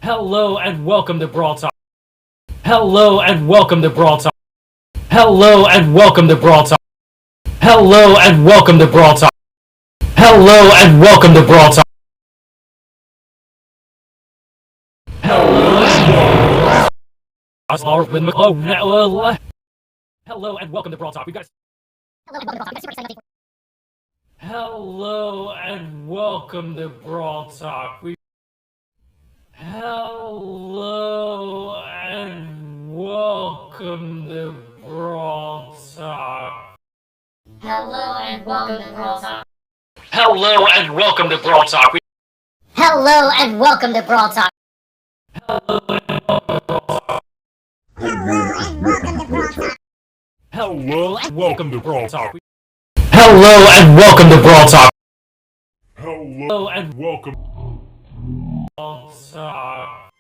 Hello and welcome to Brawl Talk. Hello and welcome to Brawl Talk. Hello and welcome to Brawl Talk. Hello and welcome to Brawl Talk. Hello and welcome to Brawl Talk. Hello and welcome to Brawl Talk. We got. Hello and welcome to Brawl Talk. Hello and welcome to Brawl Talk. Hello and welcome to Brawl Talk. Hello and welcome to Brawl Talk. Hello and welcome to Brawl Talk. Hello and welcome to Brawl Talk. Hello and welcome to Brawl Talk. Hello and welcome to Brawl Talk.